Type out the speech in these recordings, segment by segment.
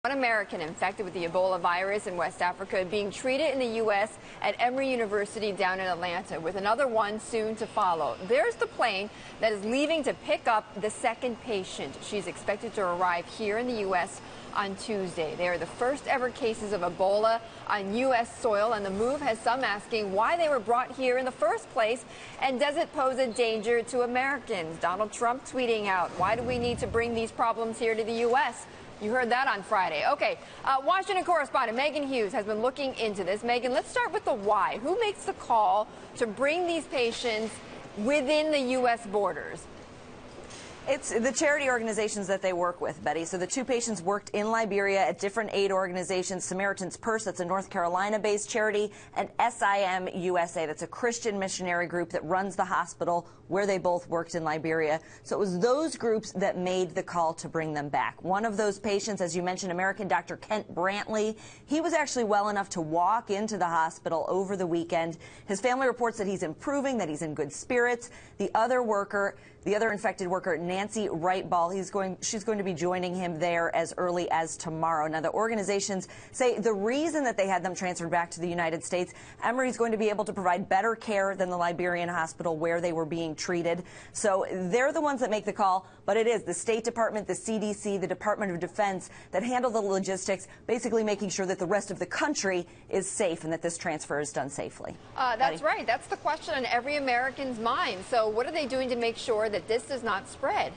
One American infected with the Ebola virus in West Africa being treated in the U.S. at Emory University down in Atlanta, with another one soon to follow. There's the plane that is leaving to pick up the second patient. She's expected to arrive here in the U.S. on Tuesday. They are the first ever cases of Ebola on U.S. soil, and the move has some asking why they were brought here in the first place, and does it pose a danger to Americans? Donald Trump tweeting out, "Why do we need to bring these problems here to the U.S.?" You heard that on Friday. Okay, Washington correspondent Megan Hughes has been looking into this. Megan, let's start with the why. Who makes the call to bring these patients within the U.S. borders? It's the charity organizations that they work with, Betty. So the two patients worked in Liberia at different aid organizations. Samaritan's Purse, that's a North Carolina-based charity, and SIM USA, that's a Christian missionary group that runs the hospital where they both worked in Liberia. So it was those groups that made the call to bring them back. One of those patients, as you mentioned, American Dr. Kent Brantley, he was actually well enough to walk into the hospital over the weekend. His family reports that he's improving, that he's in good spirits. The other infected worker, Nancy Wright-Ball, she's going to be joining him there as early as tomorrow. Now, the organizations say the reason that they had them transferred back to the United States, Emory is going to be able to provide better care than the Liberian hospital where they were being treated. So they're the ones that make the call, but it is the State Department, the CDC, the Department of Defense that handle the logistics, basically making sure that the rest of the country is safe and that this transfer is done safely. That's right. That's the question on every American's mind. So what are they doing to make sure that this does not spread?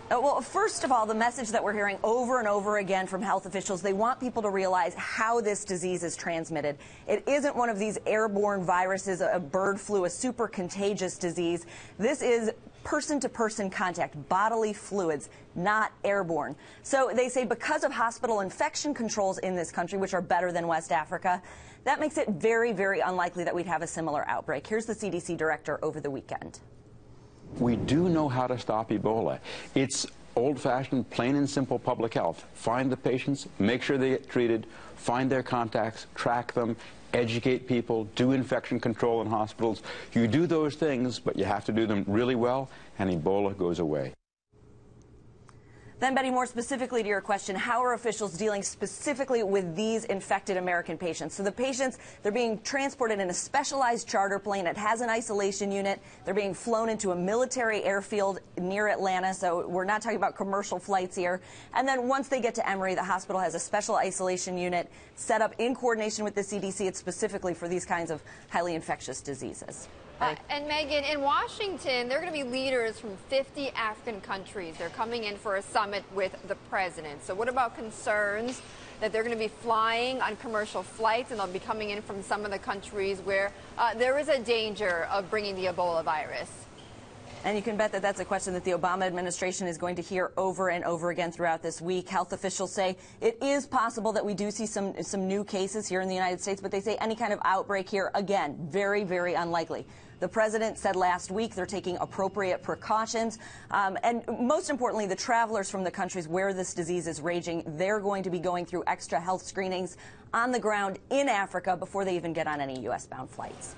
Well, first of all, the message that we're hearing over and over again from health officials, they want people to realize how this disease is transmitted. It isn't one of these airborne viruses, a bird flu, a super contagious disease. This is person-to-person contact, bodily fluids, not airborne. So they say because of hospital infection controls in this country, which are better than West Africa, that makes it very, very unlikely that we'd have a similar outbreak. Here's the CDC director over the weekend. We do know how to stop Ebola. It's old-fashioned, plain and simple public health. Find the patients, make sure they get treated, find their contacts, track them, educate people, do infection control in hospitals. You do those things, but you have to do them really well, and Ebola goes away. Then, Betty, more specifically to your question, how are officials dealing specifically with these infected American patients? So the patients, they're being transported in a specialized charter plane. It has an isolation unit. They're being flown into a military airfield near Atlanta, so we're not talking about commercial flights here. And then once they get to Emory, the hospital has a special isolation unit set up in coordination with the CDC. It's specifically for these kinds of highly infectious diseases. And Megan, in Washington, there are going to be leaders from 50 African countries. They're coming in for a summit with the president. So what about concerns that they're going to be flying on commercial flights and they'll be coming in from some of the countries where there is a danger of bringing the Ebola virus? And you can bet that that's a question that the Obama administration is going to hear over and over again throughout this week. Health officials say it is possible that we do see some new cases here in the United States, but they say any kind of outbreak here, again, very, very unlikely. The president said last week they're taking appropriate precautions. And most importantly, the travelers from the countries where this disease is raging, they're going to be going through extra health screenings on the ground in Africa before they even get on any U.S.-bound flights.